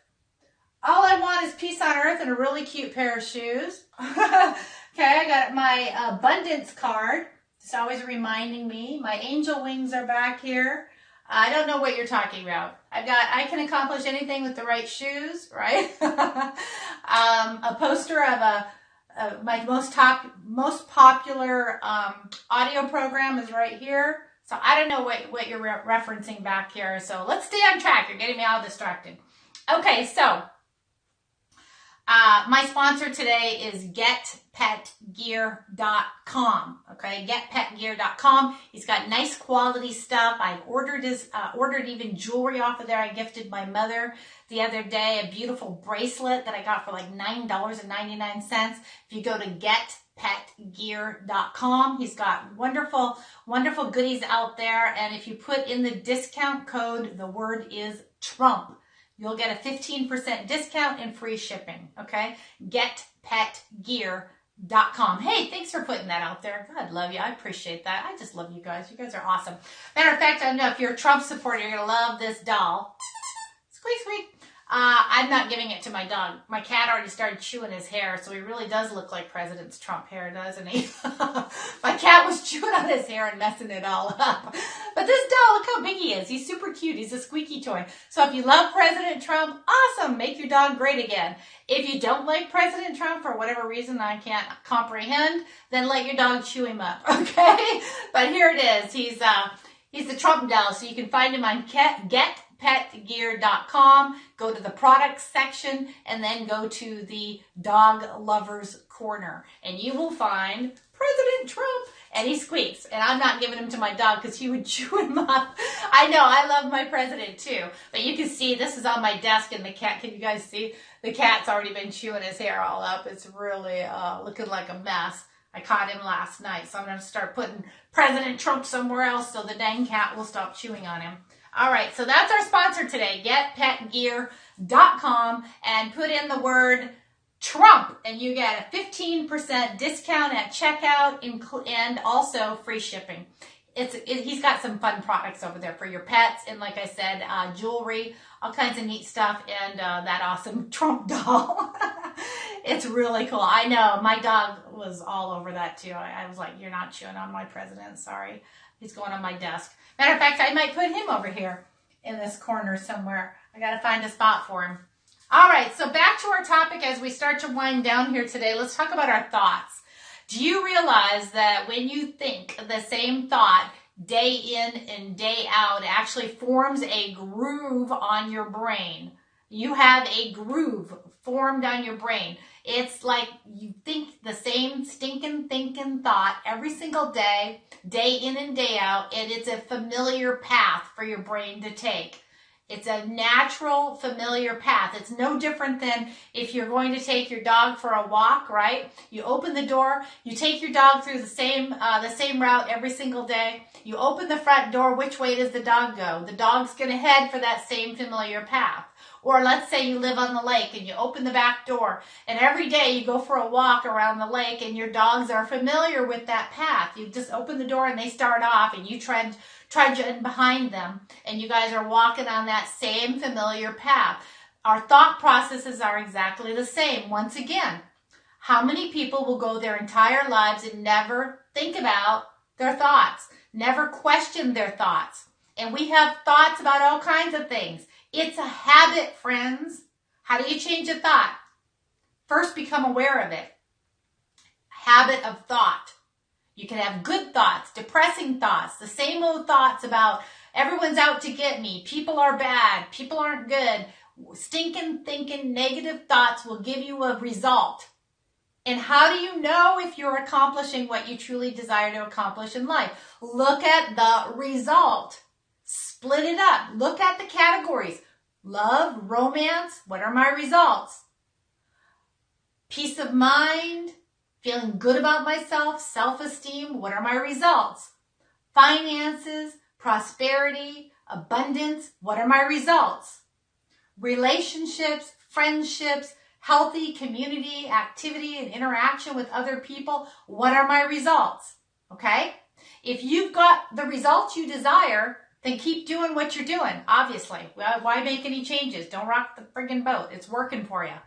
All I want is peace on earth and a really cute pair of shoes. Okay, I got my abundance card. Just always reminding me. My angel wings are back here. I don't know what you're talking about. I can accomplish anything with the right shoes, right? A poster of my most popular audio program is right here. So I don't know what you're referencing back here. So let's stay on track. You're getting me all distracted. Okay, so my sponsor today is getpetgear.com. Okay, getpetgear.com. He's got nice quality stuff. I've ordered even jewelry off of there. I gifted my mother the other day a beautiful bracelet that I got for like $9.99. If you go to getpetgear.com, he's got wonderful, wonderful goodies out there. And if you put in the discount code, the word is Trump, you'll get a 15% discount and free shipping, okay? GetPetGear.com. Hey, thanks for putting that out there. God love you. I appreciate that. I just love you guys. You guys are awesome. Matter of fact, I know if you're a Trump supporter, you're going to love this doll. Squeak, squeak. I'm not giving it to my dog. My cat already started chewing his hair, so he really does look like President Trump hair, doesn't he? My cat was chewing on his hair and messing it all up. But this doll, look how big he is. He's super cute. He's a squeaky toy. So if you love President Trump, awesome. Make your dog great again. If you don't like President Trump for whatever reason I can't comprehend, then let your dog chew him up, okay? But here it is. He's the Trump doll, so you can find him on getpetgear.com. Go to the products section and then go to the dog lovers corner, and you will find President Trump, and he squeaks. And I'm not giving him to my dog because he would chew him up. I know, I love my president too. But you can see this is on my desk, and the cat, can you guys see? The cat's already been chewing his hair all up. It's really looking like a mess. I caught him last night, so I'm going to start putting President Trump somewhere else so the dang cat will stop chewing on him. All right, so that's our sponsor today, getpetgear.com, and put in the word Trump, and you get a 15% discount at checkout and also free shipping. He's got some fun products over there for your pets, and like I said, jewelry, all kinds of neat stuff, and that awesome Trump doll. It's really cool. I know, my dog was all over that too. I was like, you're not chewing on my president, sorry. He's going on my desk. Matter of fact, I might put him over here in this corner somewhere. I got to find a spot for him. All right, so back to our topic as we start to wind down here today. Let's talk about our thoughts. Do you realize that when you think the same thought day in and day out, it actually forms a groove on your brain? You have a groove formed on your brain. It's like you think the same stinking thinking thought every single day, day in and day out, and it's a familiar path for your brain to take. It's a natural, familiar path. It's no different than if you're going to take your dog for a walk, right? You open the door, you take your dog through the same route every single day. You open the front door, which way does the dog go? The dog's going to head for that same familiar path. Or let's say you live on the lake and you open the back door, and every day you go for a walk around the lake and your dogs are familiar with that path. You just open the door and they start off, and you trudge in behind them, and you guys are walking on that same familiar path. Our thought processes are exactly the same. Once again, how many people will go their entire lives and never think about their thoughts, never question their thoughts? And we have thoughts about all kinds of things. It's a habit, friends. How do you change a thought? First, become aware of it. Habit of thought. You can have good thoughts, depressing thoughts, the same old thoughts about everyone's out to get me, people are bad, people aren't good. Stinking thinking negative thoughts will give you a result. And how do you know if you're accomplishing what you truly desire to accomplish in life? Look at the result. Split it up. Look at the categories. Love, romance, what are my results? Peace of mind, feeling good about myself, self-esteem, what are my results? Finances, prosperity, abundance, what are my results? Relationships, friendships, healthy community, activity, and interaction with other people, what are my results? Okay? If you've got the results you desire, then keep doing what you're doing, obviously. Why make any changes? Don't rock the friggin' boat. It's working for you.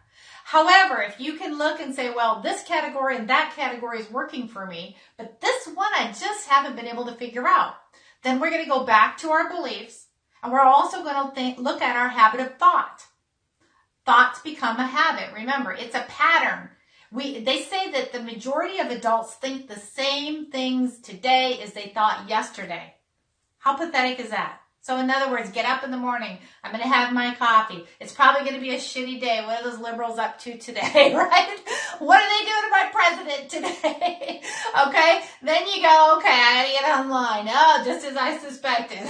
However, if you can look and say, well, this category and that category is working for me, but this one I just haven't been able to figure out, then we're going to go back to our beliefs, and we're also going to look at our habit of thought. Thoughts become a habit. Remember, it's a pattern. They say that the majority of adults think the same things today as they thought yesterday. How pathetic is that? So in other words, get up in the morning. I'm going to have my coffee. It's probably going to be a shitty day. What are those liberals up to today, right? What are they doing to my president today? Okay. Then you go, okay, I got to get online. Oh, just as I suspected.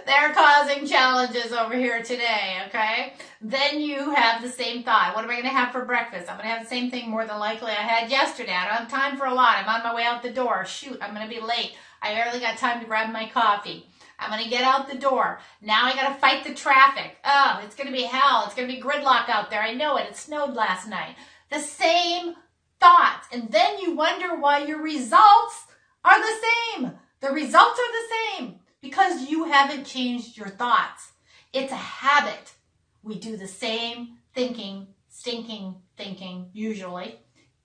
They're causing challenges over here today. Okay. Then you have the same thought. What am I going to have for breakfast? I'm going to have the same thing more than likely I had yesterday. I don't have time for a lot. I'm on my way out the door. Shoot, I'm going to be late. I barely got time to grab my coffee. I'm going to get out the door. Now I got to fight the traffic. Oh, it's going to be hell. It's going to be gridlock out there. I know it. It snowed last night. The same thoughts. And then you wonder why your results are the same. The results are the same because you haven't changed your thoughts. It's a habit. We do the same thinking, stinking thinking, usually,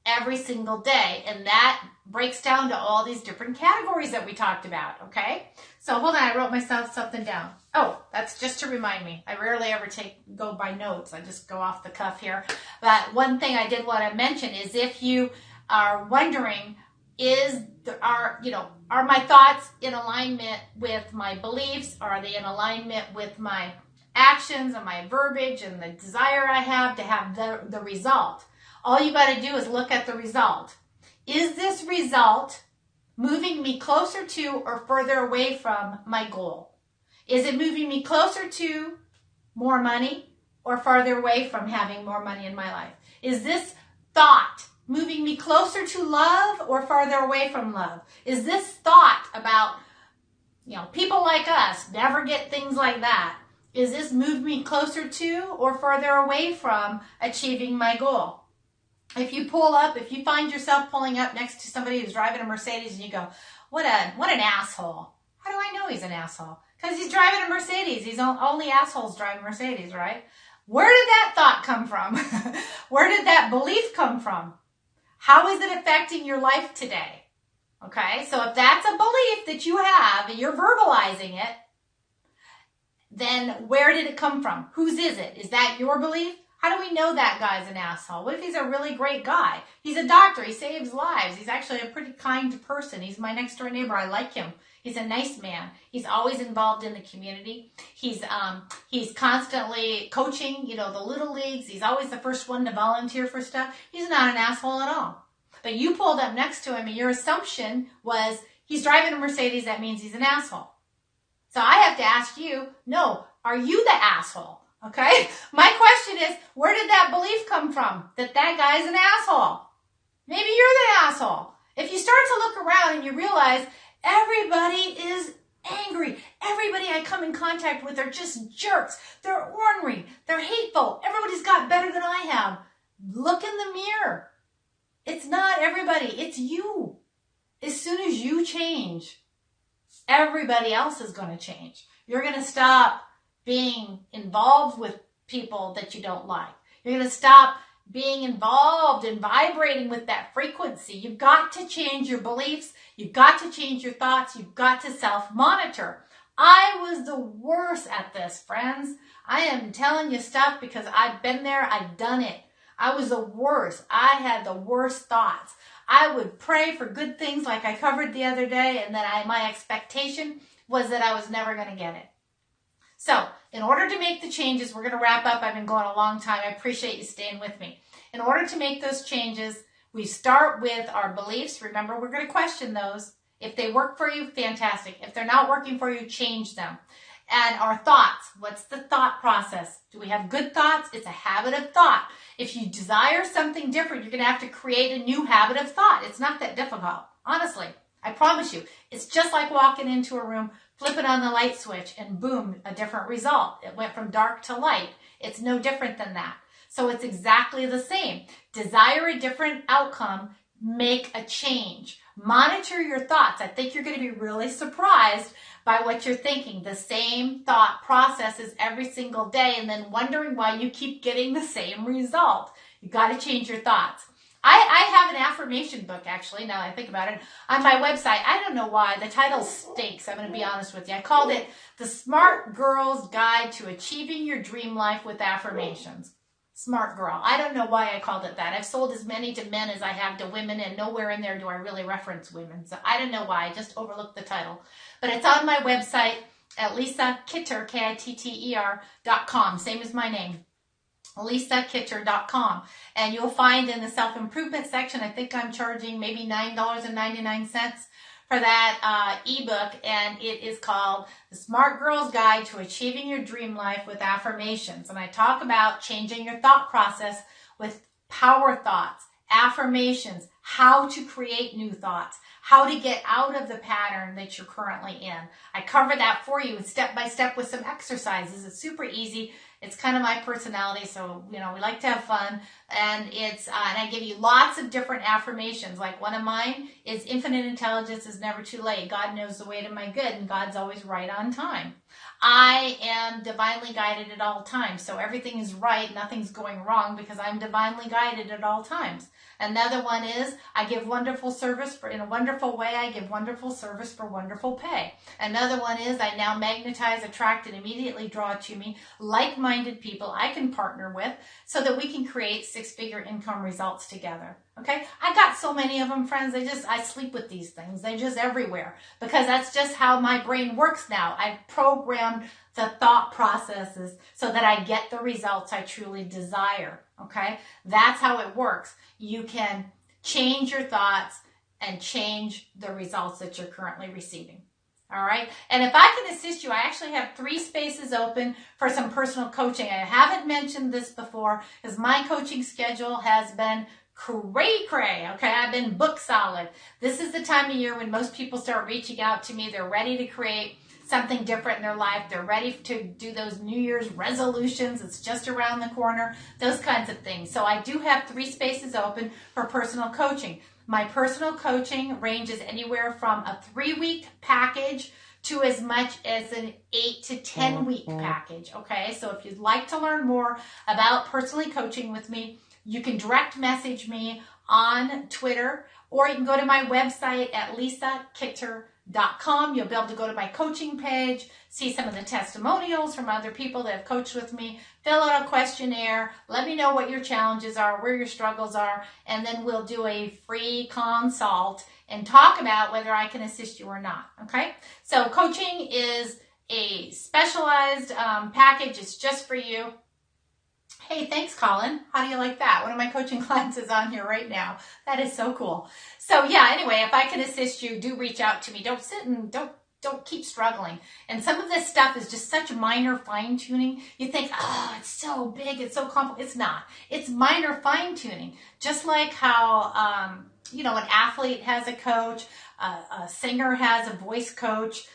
every single day. And that breaks down to all these different categories that we talked about, okay? So hold on, I wrote myself something down. Oh, that's just to remind me. I rarely ever go by notes. I just go off the cuff here. But one thing I did want to mention is if you are wondering, are my thoughts in alignment with my beliefs? Are they in alignment with my actions and my verbiage and the desire I have to have the result? All you got to do is look at the result. Is this result moving me closer to or further away from my goal? Is it moving me closer to more money or farther away from having more money in my life? Is this thought moving me closer to love or farther away from love? Is this thought about, people like us never get things like that? Is this moving me closer to or farther away from achieving my goal? If you find yourself pulling up next to somebody who's driving a Mercedes and you go, what an asshole. How do I know he's an asshole? Because he's driving a Mercedes. He's only assholes driving Mercedes, right? Where did that thought come from? Where did that belief come from? How is it affecting your life today? Okay, so if that's a belief that you have and you're verbalizing it, then where did it come from? Whose is it? Is that your belief? How do we know that guy's an asshole? What if he's a really great guy? He's a doctor. He saves lives. He's actually a pretty kind person. He's my next door neighbor. I like him. He's a nice man. He's always involved in the community. He's constantly coaching, the little leagues. He's always the first one to volunteer for stuff. He's not an asshole at all. But you pulled up next to him and your assumption was he's driving a Mercedes. That means he's an asshole. So I have to ask you, no, are you the asshole? Okay? My question is, where did that belief come from? That guy's an asshole. Maybe you're the asshole. If you start to look around and you realize everybody is angry. Everybody I come in contact with are just jerks. They're ornery. They're hateful. Everybody's got better than I have. Look in the mirror. It's not everybody. It's you. As soon as you change, everybody else is going to change. You're going to stop being involved with people that you don't like. You're going to stop being involved and vibrating with that frequency. You've got to change your beliefs. You've got to change your thoughts. You've got to self-monitor. I was the worst at this, friends. I am telling you stuff because I've been there. I've done it. I was the worst. I had the worst thoughts. I would pray for good things like I covered the other day, and then my expectation was that I was never going to get it. So, in order to make the changes, we're going to wrap up. I've been going a long time. I appreciate you staying with me. In order to make those changes, we start with our beliefs. Remember, we're going to question those. If they work for you, fantastic. If they're not working for you, change them. And our thoughts. What's the thought process? Do we have good thoughts? It's a habit of thought. If you desire something different, you're going to have to create a new habit of thought. It's not that difficult. Honestly, I promise you. It's just like walking into a room, flipping on the light switch, and boom, a different result. It went from dark to light. It's no different than that. So it's exactly the same. Desire a different outcome, make a change. Monitor your thoughts. I think you're going to be really surprised by what you're thinking, the same thought processes every single day, and then wondering why you keep getting the same result. You got to change your thoughts. I have an affirmation book, actually, now that I think about it, on my website. I don't know why. The title stinks, I'm going to be honest with you. I called it The Smart Girl's Guide to Achieving Your Dream Life with Affirmations. Smart Girl. I don't know why I called it that. I've sold as many to men as I have to women, and nowhere in there do I really reference women. So I don't know why. I just overlooked the title. But it's on my website at LisaKitter, KITTER.com, same as my name. LisaKitter.com, and you'll find in the self-improvement section, I think I'm charging maybe $9.99 for that ebook, and it is called The Smart Girl's Guide to Achieving Your Dream Life with Affirmations. And I talk about changing your thought process with power thoughts, affirmations, how to create new thoughts, how to get out of the pattern that you're currently in. I cover that for you step by step with some exercises. It's super easy. It's kind of my personality, so, we like to have fun, and and I give you lots of different affirmations. Like one of mine is infinite intelligence is never too late. God knows the way to my good, and God's always right on time. I am divinely guided at all times, so everything is right, nothing's going wrong because I'm divinely guided at all times. Another one is I give wonderful service in a wonderful way. I give wonderful service for wonderful pay. Another one is I now magnetize, attract, and immediately draw to me like-minded people I can partner with so that we can create six-figure income results together. Okay? I got so many of them, friends. I sleep with these things. They're just everywhere because that's just how my brain works now. I've programmed the thought processes so that I get the results I truly desire. Okay? That's how it works. You can change your thoughts and change the results that you're currently receiving. All right. And if I can assist you, I actually have 3 spaces open for some personal coaching. I haven't mentioned this before because my coaching schedule has been cray-cray. Okay. I've been book solid. This is the time of year when most people start reaching out to me. They're ready to create something different in their life. They're ready to do those New Year's resolutions. It's just around the corner, those kinds of things. So I do have 3 spaces open for personal coaching. My personal coaching ranges anywhere from a 3-week package to as much as an 8 to 10 week package. Okay. So if you'd like to learn more about personally coaching with me, you can direct message me on Twitter, or you can go to my website at LisaKitter.com. You'll be able to go to my coaching page, see some of the testimonials from other people that have coached with me, fill out a questionnaire, let me know what your challenges are, where your struggles are, and then we'll do a free consult and talk about whether I can assist you or not. Okay? So coaching is a specialized package. It's just for you. Hey, thanks, Colin. How do you like that? One of my coaching clients is on here right now. That is so cool. So yeah, anyway, if I can assist you, do reach out to me. Don't sit and don't keep struggling. And some of this stuff is just such minor fine tuning. You think, oh, it's so big, it's so complicated. It's not. It's minor fine tuning. Just like how, an athlete has a coach, a singer has a voice coach.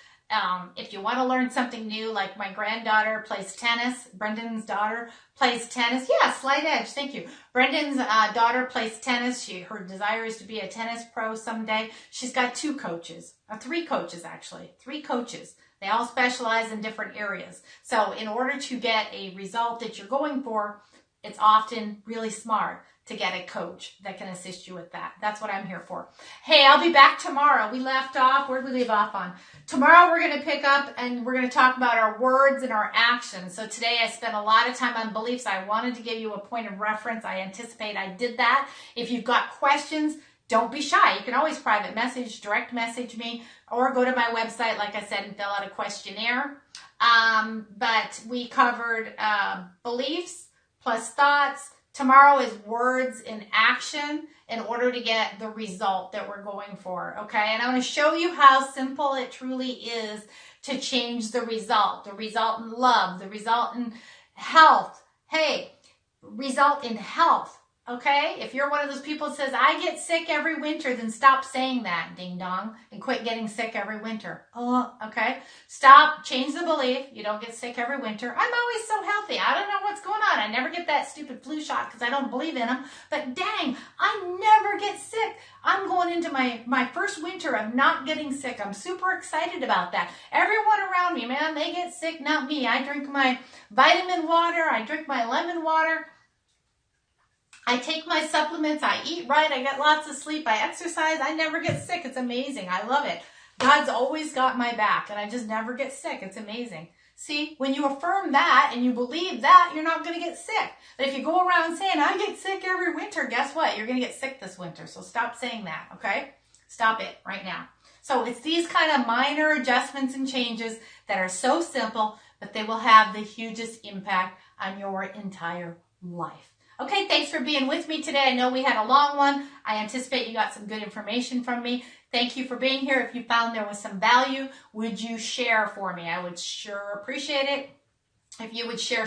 If you want to learn something new, like my granddaughter plays tennis, Brendan's daughter plays tennis. Yeah, Slight Edge, thank you. Brendan's daughter plays tennis. Her desire is to be a tennis pro someday. She's got 2 coaches, 3 coaches actually, 3 coaches. They all specialize in different areas. So in order to get a result that you're going for, it's often really smart to get a coach that can assist you with that. That's what I'm here for. Hey, I'll be back tomorrow. We left off. Where did we leave off on? Tomorrow we're going to pick up and we're going to talk about our words and our actions. So today I spent a lot of time on beliefs. I wanted to give you a point of reference. I anticipate I did that. If you've got questions, don't be shy. You can always private message, direct message me, or go to my website, like I said, and fill out a questionnaire. But we covered beliefs plus thoughts. Tomorrow is words in action in order to get the result that we're going for, okay? And I want to show you how simple it truly is to change the result in love, the result in health. Hey, result in health. Okay, if you're one of those people that says, I get sick every winter, then stop saying that, ding dong, and quit getting sick every winter. Okay, stop, change the belief. You don't get sick every winter. I'm always so healthy. I don't know what's going on. I never get that stupid flu shot because I don't believe in them. But dang, I never get sick. I'm going into my first winter of not getting sick. I'm super excited about that. Everyone around me, man, they get sick, not me. I drink my vitamin water. I drink my lemon water. I take my supplements, I eat right, I get lots of sleep, I exercise, I never get sick. It's amazing. I love it. God's always got my back and I just never get sick. It's amazing. See, when you affirm that and you believe that, you're not going to get sick. But if you go around saying, I get sick every winter, guess what? You're going to get sick this winter. So stop saying that, okay? Stop it right now. So it's these kind of minor adjustments and changes that are so simple, but they will have the hugest impact on your entire life. Okay, thanks for being with me today. I know we had a long one. I anticipate you got some good information from me. Thank you for being here. If you found there was some value, would you share for me? I would sure appreciate it if you would share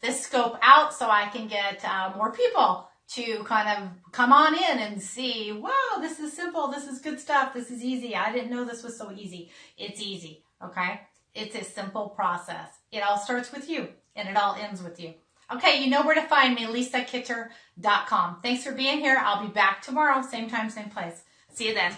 this scope out so I can get more people to kind of come on in and see, wow, this is simple. This is good stuff. This is easy. I didn't know this was so easy. It's easy, okay? It's a simple process. It all starts with you and it all ends with you. Okay, you know where to find me, LisaKitter.com. Thanks for being here. I'll be back tomorrow, same time, same place. See you then.